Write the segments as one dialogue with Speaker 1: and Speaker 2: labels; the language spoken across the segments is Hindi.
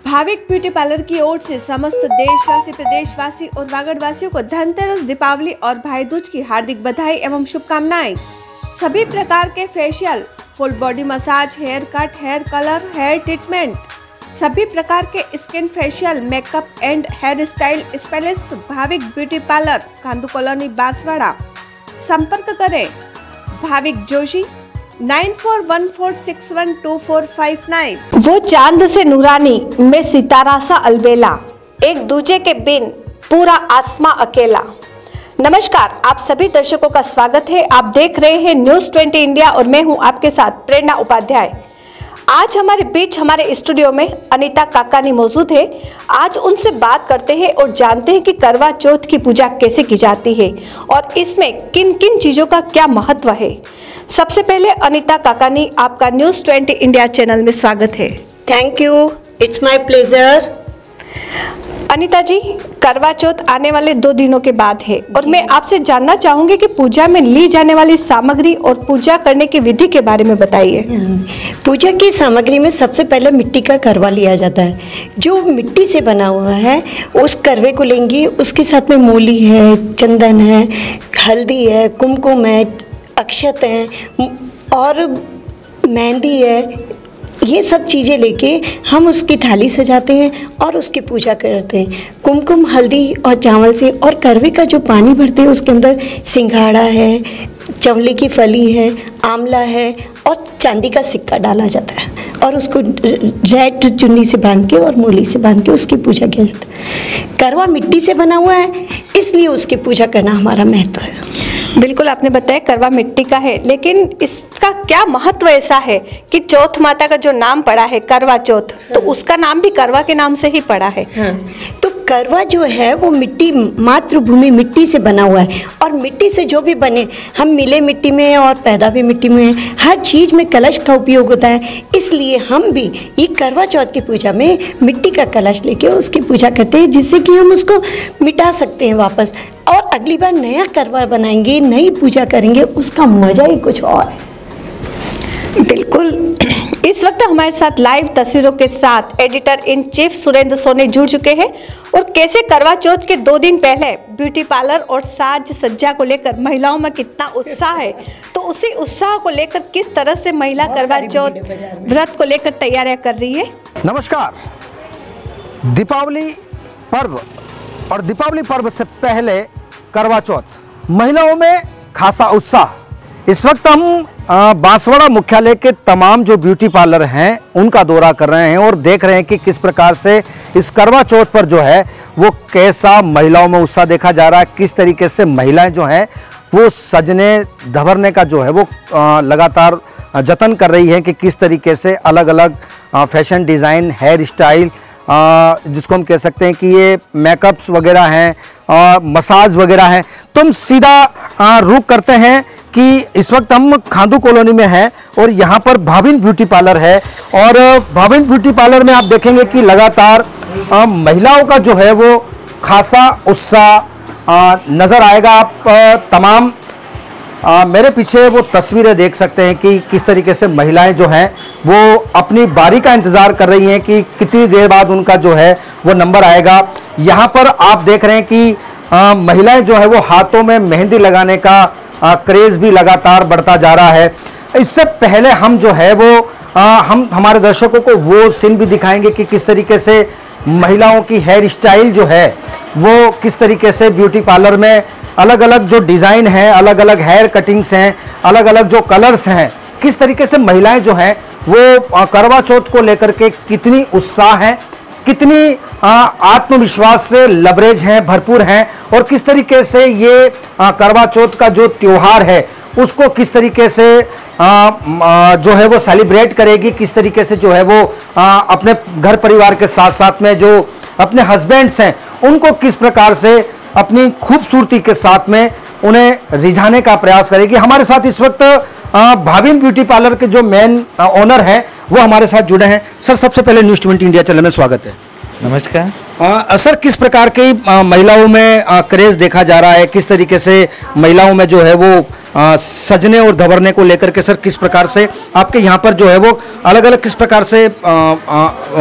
Speaker 1: भाविक ब्यूटी पार्लर की ओर से समस्त देशवासी, प्रदेशवासी और वागड़वासियों को धनतेरस, दीपावली और भाई दूज की हार्दिक बधाई एवं शुभकामनाएं। सभी प्रकार के facial, full body massage, hair cut, hair colour, hair treatment, सभी प्रकार के skin facial, makeup and hair style specialist Bhavik beauty parlour, Khandu colony, Banswara. संपर्क करें भाविक जोशी 9414612459।
Speaker 2: वो चांद से नूरानी में सितारा सा अलबेला, एक दूजे के बिन पूरा आसमां अकेला। नमस्कार, आप सभी दर्शकों का स्वागत है। आप देख रहे हैं न्यूज़ 20 इंडिया और मैं हूं आपके साथ प्रेरणा उपाध्याय। आज हमारे बीच हमारे स्टूडियो में अनीता काकानी मौजूद है। आज उनसे बात करते हैं और जानते हैं कि करवा चौथ की पूजा कैसे की जाती है और इसमें किन किन चीज़ों का क्या महत्व है। सबसे पहले अनीता काकानी, आपका न्यूज़ 20 इंडिया चैनल में स्वागत है।
Speaker 3: Thank you, it's my pleasure.
Speaker 2: Anita ji, Karva Chauth आने वाले 2 दिनों के बाद है और मैं आपसे जानना चाहूंगी कि पूजा में ली जाने वाली सामग्री और पूजा करने की विधि के बारे में बताइए।
Speaker 3: पूजा की सामग्री में सबसे पहले मिट्टी का करवा लिया जाता है। जो मिट्टी से बना हुआ है उस करवे को लेंगे, उसके साथ में मूली है, चंदन है, हल्दी है, कुमकुम है, अक्षत है और मेहंदी है। ये सब चीज़ें लेके हम उसकी थाली सजाते हैं और उसकी पूजा करते हैं। कुमकुम, हल्दी और चावल से, और करवे का जो पानी भरते हैं उसके अंदर सिंघाड़ा है, चंवले की फली है, आंवला है और चांदी का सिक्का डाला जाता है और उसको रेड चुन्नी से बांध के और मूली से बांध के उसकी पूजा की जाती है। करवा मिट्टी से बना हुआ है, इसलिए उसकी पूजा करना हमारा महत्व है।
Speaker 2: बिल्कुल, आपने बताया करवा मिट्टी का है, लेकिन इसका क्या महत्व ऐसा है कि चौथ माता का जो नाम पड़ा है करवा चौथ, तो उसका नाम भी करवा के नाम से ही पड़ा है।
Speaker 3: तो करवा जो है वो मिट्टी, मातृभूमि मिट्टी से बना हुआ है और मिट्टी से जो भी बने, हम मिले मिट्टी में और पैदा भी मिट्टी में, हर चीज़ में कलश का उपयोग होता है। इसलिए हम भी ये करवा चौथ की पूजा में मिट्टी का कलश लेके उसकी पूजा करते हैं, जिससे कि हम उसको मिटा सकते हैं वापस, और अगली बार नया करवा बनाएंगे, नई पूजा करेंगे, उसका मजा ही कुछ और है।
Speaker 2: बिल्कुल। इस वक्त हमारे साथ लाइव तस्वीरों के साथ editor in chief Surendra Soni जुड़ चुके हैं और कैसे करवा चौथ के 2 दिन पहले ब्यूटी पार्लर और साज सज्जा को लेकर महिलाओं में कितना उत्साह है, तो उसी उत्साह को लेकर किस तरह से महिला करवा चौथ व्रत को लेकर तैयारियां कर रही है।
Speaker 4: नमस्कार। दीपावली पर्व और दीपावली पर्व से पहले करवा चौथ, महिलाओं में खासा उत्साह। इस वक्त हम बांसवाड़ा मुख्यालय के तमाम जो ब्यूटी पार्लर हैं उनका दौरा कर रहे हैं और देख रहे हैं कि किस प्रकार से इस करवा चौथ पर जो है वो कैसा महिलाओं में उत्साह देखा जा रहा है, किस तरीके से महिलाएं जो हैं वो सजने धवरने का जो है वो लगातार जतन कर रही हैं कि किस तरीके से अलग अलग फैशन डिज़ाइन, हेयर स्टाइल, जिसको हम कह सकते हैं कि ये मेकअप्स वगैरह हैं, मसाज वगैरह हैं। तो हम सीधा रुख करते हैं कि इस वक्त हम खांडू कॉलोनी में हैं और यहाँ पर भाविन ब्यूटी पार्लर है और भाविन ब्यूटी पार्लर में आप देखेंगे कि लगातार महिलाओं का जो है वो खासा उत्साह नज़र आएगा। आप तमाम मेरे पीछे वो तस्वीरें देख सकते हैं कि किस तरीके से महिलाएं जो हैं वो अपनी बारी का इंतज़ार कर रही हैं कि कितनी देर बाद उनका जो है वो नंबर आएगा। यहाँ पर आप देख रहे हैं कि महिलाएं जो है वो हाथों में मेहंदी लगाने का क्रेज़ भी लगातार बढ़ता जा रहा है। इससे पहले हम जो है वो हम हमारे दर्शकों को वो सीन भी दिखाएंगे कि किस तरीके से महिलाओं की हेयर स्टाइल जो है वो किस तरीके से ब्यूटी पार्लर में अलग अलग जो डिज़ाइन है, अलग अलग हेयर कटिंग्स हैं, अलग अलग जो कलर्स हैं, किस तरीके से महिलाएं जो हैं वो करवा चौथ को लेकर के कितनी उत्साह हैं, कितनी आत्मविश्वास से लबरेज हैं, भरपूर हैं और किस तरीके से ये करवा चौथ का जो त्यौहार है उसको किस तरीके से जो है वो सेलिब्रेट करेगी, किस तरीके से जो है वो अपने घर परिवार के साथ साथ में जो अपने हस्बैंड्स हैं उनको किस प्रकार से अपनी खूबसूरती के साथ में उन्हें रिझाने का प्रयास करेगी। हमारे साथ इस वक्त भाविन ब्यूटी पार्लर के जो मेन ओनर हैं वो हमारे साथ जुड़े हैं। सर, सबसे पहले न्यूज़ 20 इंडिया चैनल में स्वागत है।
Speaker 5: नमस्कार।
Speaker 4: सर, किस प्रकार की महिलाओं में क्रेज़ देखा जा रहा है, किस तरीके से महिलाओं में जो है वो सजने और धवरने को लेकर के सर किस प्रकार से आपके यहाँ पर जो है वो अलग अलग किस प्रकार से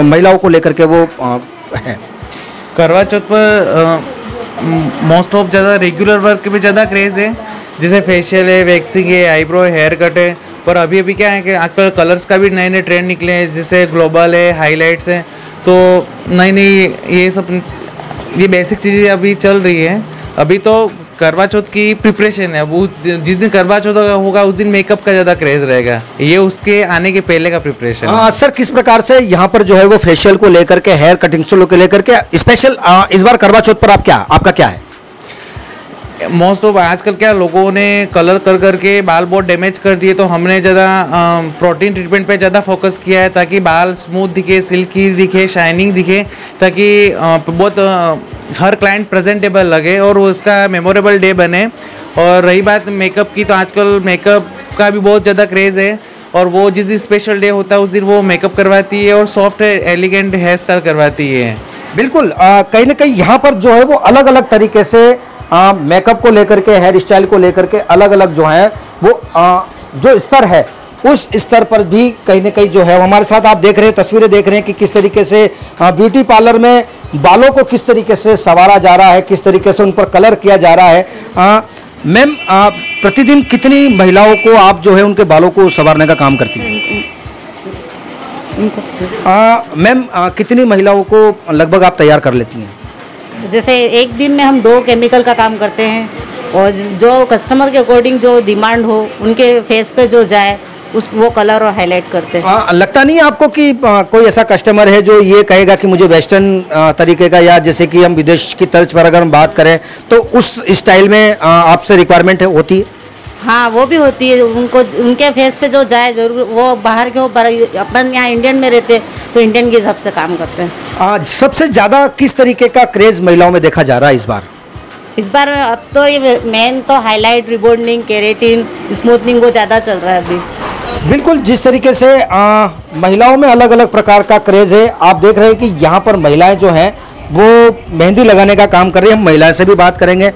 Speaker 4: महिलाओं को लेकर के वो है?
Speaker 5: करवा चौथ पर मोस्ट ऑफ ज़्यादा रेगुलर वर्क पे ज़्यादा क्रेज़ है, जैसे फेशियल है, वैक्सिंग है, आईब्रो है, हेयर कट है। पर अभी अभी क्या है कि आजकल कलर्स का भी नए नए ट्रेंड निकले हैं, जैसे ग्लोबल है, हाईलाइट्स है, तो नई नई ये बेसिक चीज़ें अभी चल रही है। अभी तो करवा चौथ की प्रिपरेशन है, वो जिस दिन करवा चौथ होगा उस दिन मेकअप का ज़्यादा क्रेज रहेगा, ये उसके आने के पहले का प्रिपरेशन।
Speaker 4: सर किस प्रकार से यहाँ पर जो है वो फेशियल को लेकर के, हेयर कटिंग को लेकर के स्पेशल इस बार करवा चौथ पर आपका क्या है?
Speaker 5: मोस्ट ऑफ आजकल क्या लोगों ने कलर कर करके बाल बहुत डैमेज कर दिए, तो हमने ज़्यादा प्रोटीन ट्रीटमेंट पे ज़्यादा फोकस किया है, ताकि बाल स्मूथ दिखे, सिल्की दिखे, शाइनिंग दिखे, ताकि बहुत हर क्लाइंट प्रेजेंटेबल लगे और उसका मेमोरेबल डे बने। और रही बात मेकअप की, तो आजकल मेकअप का भी बहुत ज़्यादा क्रेज़ है, और वो जिस दिन स्पेशल डे होता है उस दिन वो मेकअप करवाती है और सॉफ्ट एलिगेंट हेयर स्टाइल करवाती है।
Speaker 4: बिल्कुल, कहीं ना कहीं यहाँ पर जो है वो अलग अलग तरीके से मेकअप को लेकर के, हेयर स्टाइल को लेकर के अलग अलग जो है वो जो स्तर है उस स्तर पर भी कहीं ना कहीं जो है हमारे साथ आप देख रहे हैं, तस्वीरें देख रहे हैं कि किस तरीके से ब्यूटी पार्लर में बालों को किस तरीके से संवारा जा रहा है, किस तरीके से उन पर कलर किया जा रहा है। मैम, प्रतिदिन कितनी महिलाओं को आप जो है उनके बालों को संवारने का काम करती हैं? मैम, कितनी महिलाओं को लगभग आप तैयार कर लेती हैं?
Speaker 6: जैसे एक दिन में हम 2 केमिकल का काम करते हैं, और जो कस्टमर के अकॉर्डिंग जो डिमांड हो उनके फेस पे जो जाए वो कलर और हाईलाइट करते हैं।
Speaker 4: लगता नहीं है आपको कि कोई ऐसा कस्टमर है जो ये कहेगा कि मुझे वेस्टर्न तरीके का, या जैसे कि हम विदेश की तर्ज पर अगर हम बात करें तो उस स्टाइल में आपसे रिक्वायरमेंट होती है?
Speaker 6: हाँ, वो भी होती है, उनको उनके फेस पे जो जाए जरूर। वो बाहर के अपन यहाँ इंडियन में रहते तो इंडियन के हिसाब से काम करते हैं।
Speaker 4: सबसे ज़्यादा किस तरीके का क्रेज महिलाओं में देखा जा रहा है इस बार?
Speaker 6: अब तो ये मेन तो हाईलाइट, रिबॉन्डिंग, केराटिन, स्मूथनिंग वो ज़्यादा चल रहा है अभी।
Speaker 4: बिल्कुल, जिस तरीके से महिलाओं में अलग अलग प्रकार का क्रेज है, आप देख रहे हैं कि यहाँ पर महिलाएं जो हैं वो मेहंदी लगाने का काम कर रही है। हम महिलाएं से भी बात करेंगे।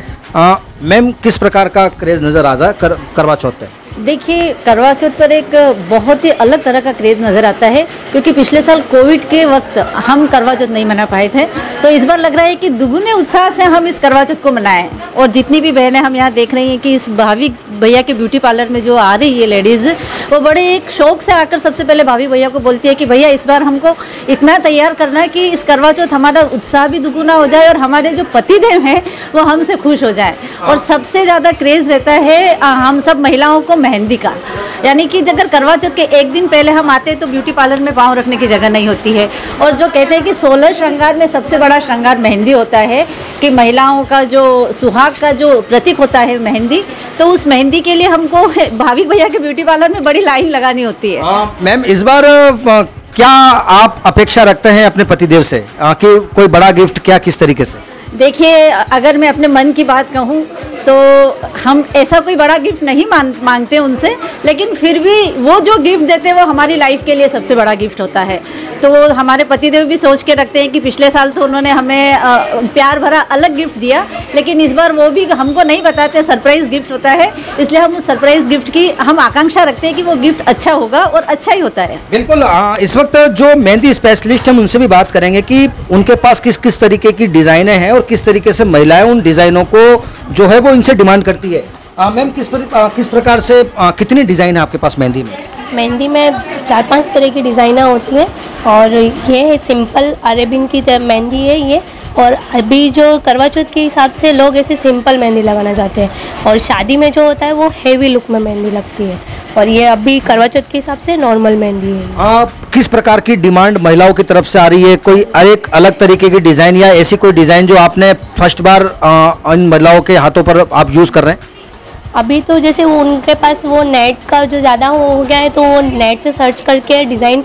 Speaker 4: मैम, किस प्रकार का क्रेज नज़र आ रहा है करवा चौथ पे?
Speaker 7: देखिए, करवा चौथ पर एक बहुत ही अलग तरह का क्रेज़ नज़र आता है, क्योंकि पिछले साल कोविड के वक्त हम करवा चौथ नहीं मना पाए थे, तो इस बार लग रहा है कि दुगुने उत्साह से हम इस करवा चौथ को मनाएं। और जितनी भी बहनें हम यहाँ देख रही हैं कि इस भाभी भैया के ब्यूटी पार्लर में जो आ रही है लेडीज़, वो बड़े एक शौक से आकर सबसे पहले भाभी भैया को बोलती है कि भैया इस बार हमको इतना तैयार करना है कि इस करवा चौथ हमारा उत्साह भी दुगुना हो जाए और हमारे जो पतिदेव हैं वो हमसे खुश हो जाए। और सबसे ज़्यादा क्रेज़ रहता है हम सब महिलाओं को मेहंदी का, यानी कि अगर करवा चौथ के एक दिन पहले हम आते हैं तो ब्यूटी पार्लर में पाँव रखने की जगह नहीं होती है। और जो कहते हैं कि 16 श्रृंगार में सबसे बड़ा श्रृंगार मेहंदी होता है, कि महिलाओं का जो सुहाग का जो प्रतीक होता है मेहंदी, तो उस मेहंदी के लिए हमको भाभी भैया के ब्यूटी पार्लर में बड़ी लाइन लगानी होती है।
Speaker 4: मैम, इस बार क्या आप अपेक्षा रखते हैं अपने पतिदेव से कि कोई बड़ा गिफ्ट क्या, किस तरीके से?
Speaker 7: देखिए, अगर मैं अपने मन की बात कहूँ तो हम ऐसा कोई बड़ा गिफ्ट नहीं मांगते उनसे, लेकिन फिर भी वो जो गिफ्ट देते हैं वो हमारी लाइफ के लिए सबसे बड़ा गिफ्ट होता है। तो वो हमारे पतिदेव भी सोच के रखते हैं कि पिछले साल तो उन्होंने हमें प्यार भरा अलग गिफ्ट दिया, लेकिन इस बार वो भी हमको नहीं बताते, सरप्राइज़ गिफ्ट होता है, इसलिए हम उस सरप्राइज़ गिफ्ट की हम आकांक्षा रखते हैं कि वो गिफ्ट अच्छा होगा और अच्छा ही होता है।
Speaker 4: बिल्कुल, इस वक्त जो मेहंदी स्पेशलिस्ट हम उनसे भी बात करेंगे कि उनके पास किस किस तरीके की डिज़ाइनें हैं और किस तरीके से महिलाएं उन डिज़ाइनों को जो है वो इनसे डिमांड करती है। मैम, किस प्रकार से कितनी डिज़ाइन है आपके पास मेहंदी में?
Speaker 8: मेहंदी में 4-5 तरह की डिज़ाइनें होती हैं, और ये सिंपल अरेबियन की मेहंदी है ये। और अभी जो करवा चौथ के हिसाब से लोग ऐसे सिंपल मेहंदी लगाना चाहते हैं, और शादी में जो होता है वो हेवी लुक में मेहंदी लगती है, और ये अभी करवा चौथ के हिसाब से नॉर्मल मेहंदी है।
Speaker 4: किस प्रकार की डिमांड महिलाओं की तरफ से आ रही है? कोई एक अलग तरीके की डिज़ाइन या ऐसी कोई डिज़ाइन जो आपने फर्स्ट बार इन महिलाओं के हाथों पर आप यूज़ कर रहे हैं?
Speaker 8: अभी तो जैसे उनके पास वो नेट का जो ज़्यादा हो गया है, तो वो नेट से सर्च करके डिज़ाइन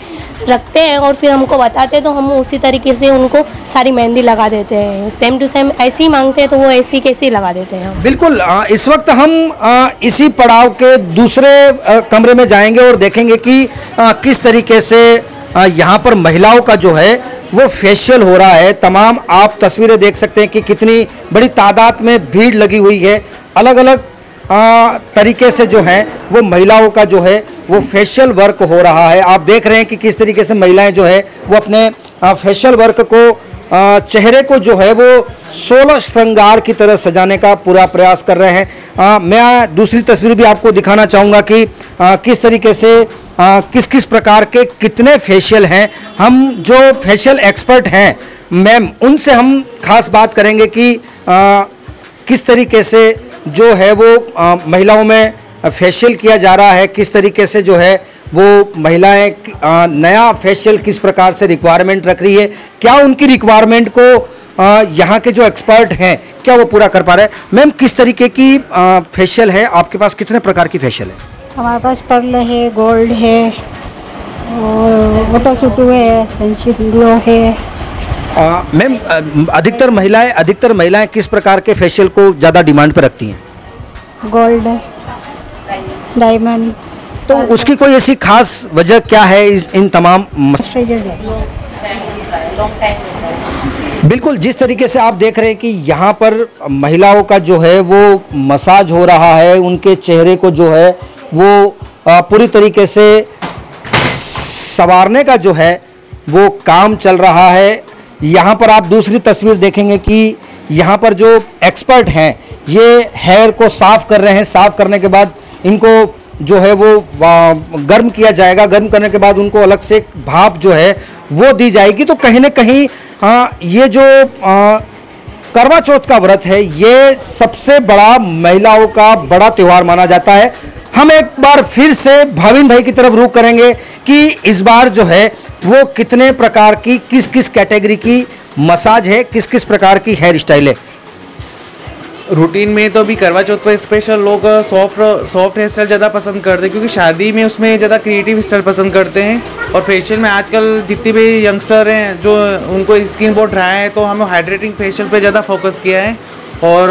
Speaker 8: रखते हैं और फिर हमको बताते हैं, तो हम उसी तरीके से उनको सारी मेहंदी लगा देते हैं। सेम टू सेम ऐसे ही मांगते हैं तो वो ऐसी कैसी लगा देते हैं।
Speaker 4: बिल्कुल, इस वक्त हम इसी पड़ाव के दूसरे कमरे में जाएंगे और देखेंगे कि किस तरीके से यहाँ पर महिलाओं का जो है वो फेशियल हो रहा है। तमाम आप तस्वीरें देख सकते हैं कि कितनी बड़ी तादाद में भीड़ लगी हुई है। अलग अलग तरीके से जो है वो महिलाओं का जो है वो फेशियल वर्क हो रहा है। आप देख रहे हैं कि किस तरीके से महिलाएं जो है वो अपने फेशियल वर्क को चेहरे को जो है वो 16 श्रृंगार की तरह सजाने का पूरा प्रयास कर रहे हैं। मैं दूसरी तस्वीर भी आपको दिखाना चाहूँगा कि किस तरीके से किस किस प्रकार के कितने फेशियल हैं। हम जो फेशियल एक्सपर्ट हैं मैम उनसे हम खास बात करेंगे कि किस तरीके से जो है वो महिलाओं में फेशियल किया जा रहा है, किस तरीके से जो है वो महिलाएं नया फेशियल किस प्रकार से रिक्वायरमेंट रख रही है, क्या उनकी रिक्वायरमेंट को यहाँ के जो एक्सपर्ट हैं क्या वो पूरा कर पा रहे हैं। मैम किस तरीके की फेशियल है आपके पास, कितने प्रकार की फेशियल है?
Speaker 9: हमारे पास पर्ल है, गोल्ड है और ओटोसुटू है, सनशिट ग्लो है।
Speaker 4: मैम अधिकतर महिलाएं किस प्रकार के फेशियल को ज़्यादा डिमांड पे रखती हैं?
Speaker 9: गोल्ड है, डायमंड।
Speaker 4: तो उसकी कोई ऐसी खास वजह क्या है इन तमाम? बिल्कुल, जिस तरीके से आप देख रहे हैं कि यहाँ पर महिलाओं का जो है वो मसाज हो रहा है, उनके चेहरे को जो है वो पूरी तरीके से संवारने का जो है वो काम चल रहा है। यहाँ पर आप दूसरी तस्वीर देखेंगे कि यहाँ पर जो एक्सपर्ट हैं ये हेयर को साफ कर रहे हैं। साफ करने के बाद इनको जो है वो गर्म किया जाएगा। गर्म करने के बाद उनको अलग से भाप जो है वो दी जाएगी। तो कहीं ना कहीं ये जो करवा चौथ का व्रत है ये सबसे बड़ा महिलाओं का बड़ा त्यौहार माना जाता है। हम एक बार फिर से भाविन भाई की तरफ रुख करेंगे कि इस बार जो है वो कितने प्रकार की किस किस कैटेगरी की मसाज है, किस किस प्रकार की हेयर स्टाइल है।
Speaker 5: रूटीन में तो अभी करवा चौथ पर स्पेशल लोग सॉफ्ट हेयर स्टाइल ज़्यादा पसंद करते हैं, क्योंकि शादी में उसमें ज़्यादा क्रिएटिव स्टाइल पसंद करते हैं। और फेशियल में आजकल जितने भी यंगस्टर हैं जो उनको स्किन बहुत ड्राई है, तो हमें हाइड्रेटिंग फेशियल पे ज़्यादा फोकस किया है। और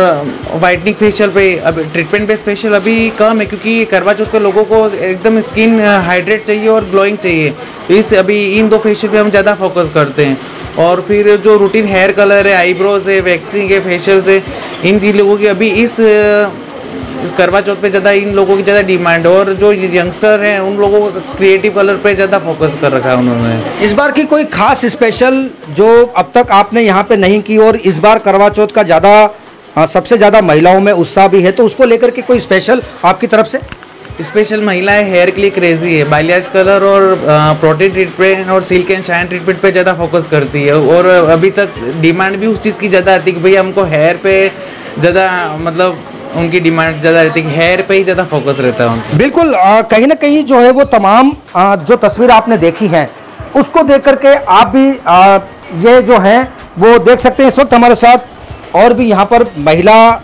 Speaker 5: वाइटनिंग फेशियल पे अब ट्रीटमेंट बेस्ड फेशियल अभी कम है, क्योंकि करवा चौथ पे लोगों को एकदम स्किन हाइड्रेट चाहिए और ग्लोइंग चाहिए। तो अभी इन दो फेशियल पे हम ज़्यादा फोकस करते हैं। और फिर जो रूटीन हेयर कलर है, आईब्रोज है, वैक्सिंग है, फेशियल है, इन लोगों की अभी इस करवा चौथ पे ज़्यादा इन लोगों की ज़्यादा डिमांड है। और जो यंगस्टर हैं उन लोगों को क्रिएटिव कलर पे ज़्यादा फोकस कर रखा है उन्होंने।
Speaker 4: इस बार की कोई खास स्पेशल जो अब तक आपने यहाँ पे नहीं की और इस बार करवा चौथ का ज़्यादा सबसे ज़्यादा महिलाओं में उत्साह भी है, तो उसको लेकर के कोई स्पेशल आपकी तरफ से?
Speaker 5: स्पेशल महिलाएं हेयर के लिए क्रेजी है। बाइलियाज कलर और प्रोटीन ट्रीटमेंट और सिल्क एंड शाइन ट्रीटमेंट पे ज़्यादा फोकस करती है। और अभी तक डिमांड भी उस चीज़ की ज़्यादा आती है कि भैया हमको हेयर पे ज़्यादा, मतलब उनकी डिमांड ज़्यादा रहती है, हेयर पे ही ज़्यादा फोकस रहता है उनका।
Speaker 4: बिल्कुल, कहीं ना कहीं जो है वो तमाम जो तस्वीर आपने देखी है उसको देख करके आप भी ये जो है वो देख सकते हैं। इस वक्त हमारे साथ और भी यहाँ पर महिला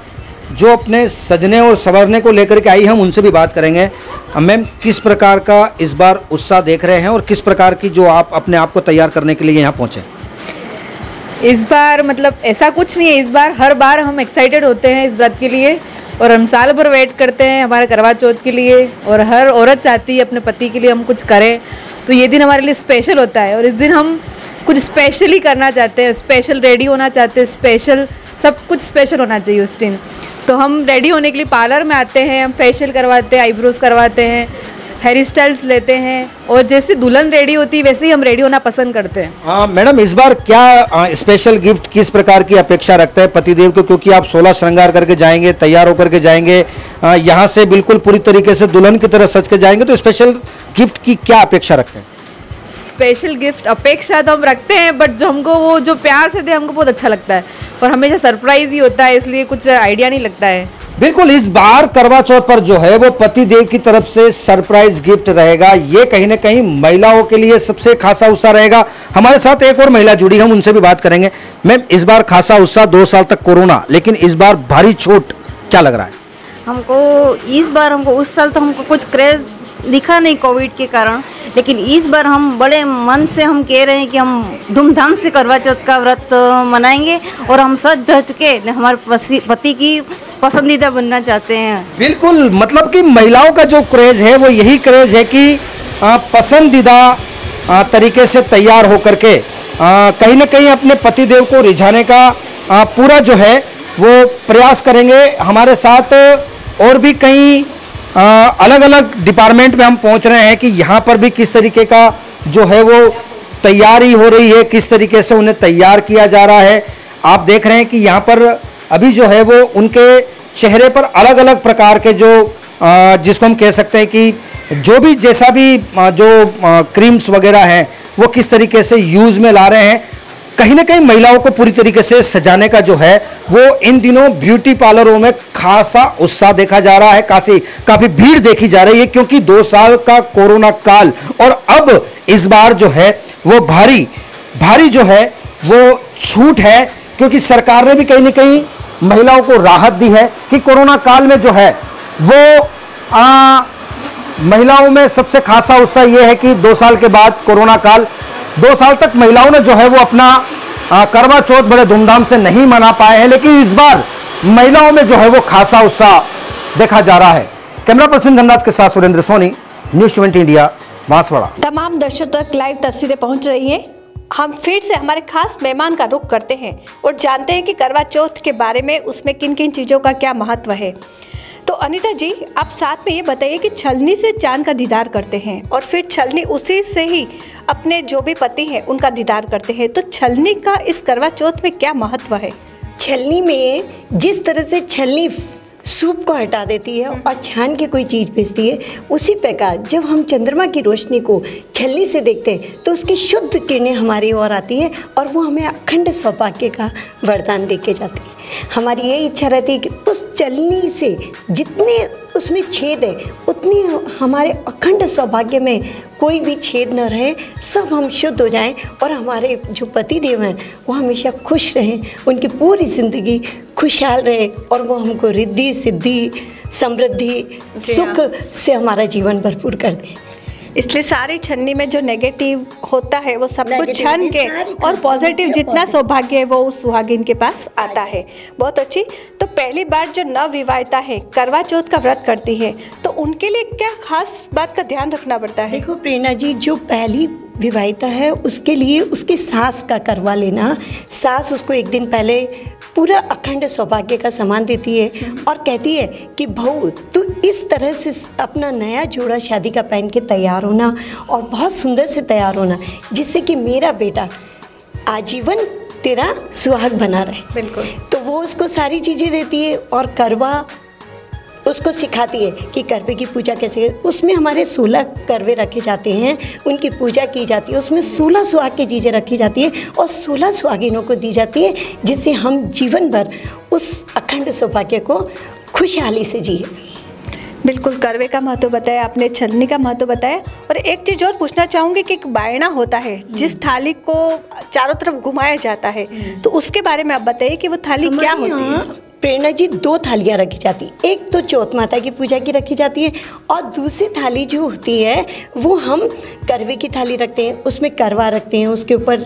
Speaker 4: जो अपने सजने और संवरने को लेकर के आई, हम उनसे भी बात करेंगे। मैम किस प्रकार का इस बार उत्साह देख रहे हैं और किस प्रकार की जो आप अपने आप को तैयार करने के लिए यहाँ पहुँचे?
Speaker 10: इस बार मतलब ऐसा कुछ नहीं है, इस बार हर बार हम एक्साइटेड होते हैं इस व्रत के लिए और हम साल भर वेट करते हैं हमारे करवा चौथ के लिए। और हर औरत चाहती है अपने पति के लिए हम कुछ करें, तो ये दिन हमारे लिए स्पेशल होता है। और इस दिन हम कुछ स्पेशली करना चाहते हैं, स्पेशल रेडी होना चाहते हैं, स्पेशल सब कुछ स्पेशल होना चाहिए उस दिन। तो हम रेडी होने के लिए पार्लर में आते हैं, हम फेशियल करवाते हैं, आईब्रोज करवाते हैं, हेयर स्टाइल्स लेते हैं और जैसे दुल्हन रेडी होती है वैसे ही हम रेडी होना पसंद करते हैं।
Speaker 4: मैडम इस बार क्या स्पेशल गिफ्ट किस प्रकार की अपेक्षा रखते हैं पतिदेव को, क्योंकि आप 16 श्रृंगार करके जाएंगे, तैयार होकर के जाएंगे, यहाँ से बिल्कुल पूरी तरीके से दुल्हन की तरह सज के जाएंगे, तो स्पेशल गिफ्ट की क्या अपेक्षा रखते हैं?
Speaker 10: स्पेशल गिफ्ट अपेक्षा तो हम रखते हैं, बट जो हमको वो जो प्यार से दे हमको बहुत अच्छा लगता है और हमेशा सरप्राइज ही होता है, इसलिए कुछ आइडिया नहीं लगता है।
Speaker 4: बिल्कुल, इस बार करवा चौथ पर जो है वो पति देव की तरफ से सरप्राइज गिफ्ट रहेगा। ये कहीं ना कहीं महिलाओं के लिए सबसे खासा उत्साह रहेगा। हमारे साथ एक और महिला जुड़ी, हम उनसे भी बात करेंगे। मैम इस बार खासा उत्साह, 2 साल तक कोरोना, लेकिन इस बार भारी छूट, क्या लग रहा है
Speaker 11: हमको? इस बार हमको उस साल तो हमको कुछ क्रेज दिखा नहीं कोविड के कारण, लेकिन इस बार हम बड़े मन से हम कह रहे हैं कि हम धूमधाम से करवा चौथ का व्रत मनाएंगे और हम सज धज के हमारे पति की पसंदीदा बनना चाहते हैं।
Speaker 4: बिल्कुल, मतलब कि महिलाओं का जो क्रेज है वो यही क्रेज है कि पसंदीदा तरीके से तैयार होकर के कहीं ना कहीं अपने पति देव को रिझाने का पूरा जो है वो प्रयास करेंगे। हमारे साथ और भी कई अलग अलग डिपार्टमेंट में हम पहुंच रहे हैं कि यहाँ पर भी किस तरीके का जो है वो तैयारी हो रही है, किस तरीके से उन्हें तैयार किया जा रहा है। आप देख रहे हैं कि यहाँ पर अभी जो है वो उनके चेहरे पर अलग अलग प्रकार के जो जिसको हम कह सकते हैं कि जो भी जैसा भी जो क्रीम्स वगैरह हैं वो किस तरीके से यूज़ में ला रहे हैं। कहीं ना कहीं महिलाओं को पूरी तरीके से सजाने का जो है वो इन दिनों ब्यूटी पार्लरों में खासा उत्साह देखा जा रहा है, काफ़ी भीड़ देखी जा रही है, क्योंकि 2 साल का कोरोना काल और अब इस बार जो है वो भारी जो है वो छूट है, क्योंकि सरकार ने भी कहीं ना कहीं महिलाओं को राहत दी है कि कोरोना काल में जो है वो महिलाओं में सबसे खासा उत्साह ये है कि 2 साल के बाद कोरोना काल 2 साल तक महिलाओं ने जो है वो अपना करवा चौथ बड़े धूमधाम से नहीं मना पाए हैं, लेकिन इस बार महिलाओं में जो है वो खासा उत्साह देखा जा रहा है। कैमरा पर्सन धनराज के साथ सुरेंद्र सोनी, न्यूज़ 20 इंडिया, बांसवाड़ा।
Speaker 2: तमाम दर्शकों तक लाइव तस्वीरें पहुंच रही हैं। हम फिर से हमारे खास मेहमान का रुख करते हैं और जानते हैं कि करवा चौथ के बारे में उसमें किन किन चीज़ों का क्या महत्व है। तो अनीता जी, आप साथ में ये बताइए कि छलनी से चांद का दीदार करते हैं और फिर छलनी उसी से ही अपने जो भी पति हैं उनका दीदार करते हैं, तो छलनी का इस करवा चौथ में क्या महत्व है?
Speaker 3: छलनी में जिस तरह से छलनी सूप को हटा देती है और छान के कोई चीज़ भेजती है, उसी प्रकार जब हम चंद्रमा की रोशनी को छलनी से देखते हैं तो उसकी शुद्ध किरणें हमारी ओर आती है और वो हमें अखंड सौभाग्य का वरदान दे के जाती है। हमारी ये इच्छा रहती है कि उस छलनी से जितने उसमें छेद है उतनी हमारे अखंड सौभाग्य में कोई भी छेद न रहे, सब हम शुद्ध हो जाएं और हमारे जो पति देव हैं वो हमेशा खुश रहें, उनकी पूरी ज़िंदगी खुशहाल रहे और वो हमको रिद्धि सिद्धि समृद्धि सुख से हमारा जीवन भरपूर कर दें।
Speaker 2: इसलिए सारी छन्नी में जो नेगेटिव होता है वो सब कुछ छन के और पॉजिटिव जितना सौभाग्य है वो उस सुहागिन के पास आता है। बहुत अच्छी। तो पहली बार जो नवविवाहिता है करवा चौथ का व्रत करती है तो उनके लिए क्या खास बात का ध्यान रखना पड़ता है?
Speaker 3: देखो प्रेरणा जी, जो पहली विवाहिता है उसके लिए उसकी सास का करवा लेना, सास उसको एक दिन पहले पूरा अखंड सौभाग्य का सामान देती है और कहती है कि बहू तू इस तरह से अपना नया जोड़ा शादी का पहन के तैयार होना और बहुत सुंदर से तैयार होना, जिससे कि मेरा बेटा आजीवन तेरा सुहाग बना रहे।
Speaker 2: बिल्कुल।
Speaker 3: तो वो उसको सारी चीज़ें देती है और करवा उसको सिखाती है कि करवे की पूजा कैसे। उसमें हमारे 16 करवे रखे जाते हैं, उनकी पूजा की जाती है, उसमें 16 सुहाग की चीज़ें रखी जाती है और 16 सुहागिनों को दी जाती है, जिससे हम जीवन भर उस अखंड सौभाग्य को खुशहाली से जिए।
Speaker 2: बिल्कुल, करवे का महत्व बताया आपने, छलनी का महत्व बताया। और एक चीज़ और पूछना चाहूँगी कि एक बायना होता है जिस थाली को चारों तरफ घुमाया जाता है, तो उसके बारे में आप बताइए कि वो थाली क्या होती है?
Speaker 3: प्रेरणा जी, 2 थालियाँ रखी जाती है, एक तो चौथ माता की पूजा की रखी जाती है और दूसरी थाली जो होती है वो हम करवे की थाली रखते हैं, उसमें करवा रखते हैं, उसके ऊपर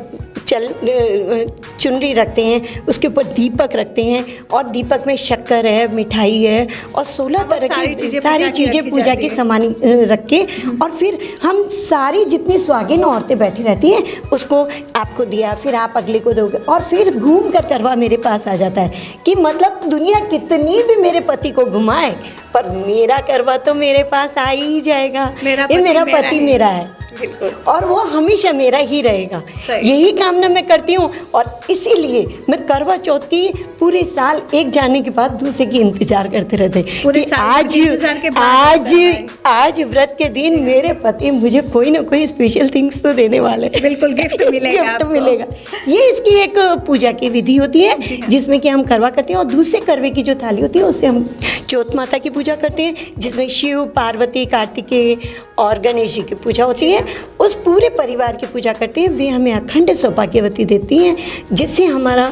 Speaker 3: चुनरी रखते हैं, उसके ऊपर दीपक रखते हैं और दीपक में शक्कर है, मिठाई है और 16 तरह की सारी चीज़ें पूजा की सामान रख के और फिर हम सारी जितनी सुहागिन औरतें बैठी रहती हैं उसको आपको दिया, फिर आप अगले को दोगे और फिर घूम कर करवा मेरे पास आ जाता है कि मतलब दुनिया कितनी भी मेरे पति को घुमाए पर मेरा करवा तो मेरे पास आ ही जाएगा। ये मेरा पति मेरा है और वो हमेशा मेरा ही रहेगा। यही कामना मैं करती हूँ और इसीलिए मैं करवा चौथ की पूरे साल एक जाने के बाद दूसरे की इंतजार करते रहते कि आज व्रत के दिन मेरे पति मुझे कोई ना कोई स्पेशल थिंग्स तो देने वाले।
Speaker 2: बिल्कुल, गिफ्ट मिलेगा।
Speaker 3: ये इसकी एक पूजा की विधि होती है जिसमें कि हम करवा करते हैं और दूसरे करवे की जो थाली होती है उससे हम चौथ माता की पूजा करते हैं, जिसमें शिव, पार्वती, कार्तिकेय और गणेश जी की पूजा होती है। उस पूरे परिवार की पूजा करते हैं, वे हमें अखंड सौभाग्यवती देती हैं, जिससे हमारा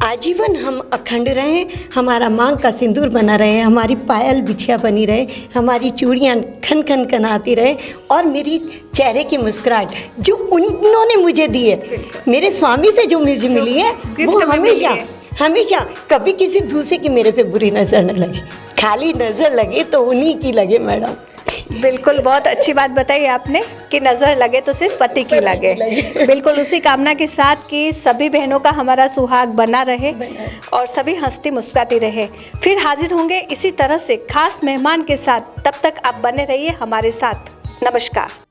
Speaker 3: आजीवन हम अखंड रहें, हमारा मांग का सिंदूर बना रहे, हमारी पायल बिछिया बनी रहे, हमारी चूड़ियाँ खन खन खनाती रहे और मेरी चेहरे की मुस्कुराहट जो उन्होंने मुझे दी है, मेरे स्वामी से जो मुझे मिली है, वो हमेशा कभी किसी दूसरे की मेरे पे बुरी नज़र न लगे, खाली नज़र लगे तो उन्हीं की लगे मैडम।
Speaker 2: बिल्कुल, बहुत अच्छी बात बताई आपने कि नज़र लगे तो सिर्फ पति की लगे। बिल्कुल उसी कामना के साथ कि सभी बहनों का हमारा सुहाग बना रहे और सभी हंसती मुस्कुराती रहे। फिर हाजिर होंगे इसी तरह से खास मेहमान के साथ, तब तक आप बने रहिए हमारे साथ। नमस्कार।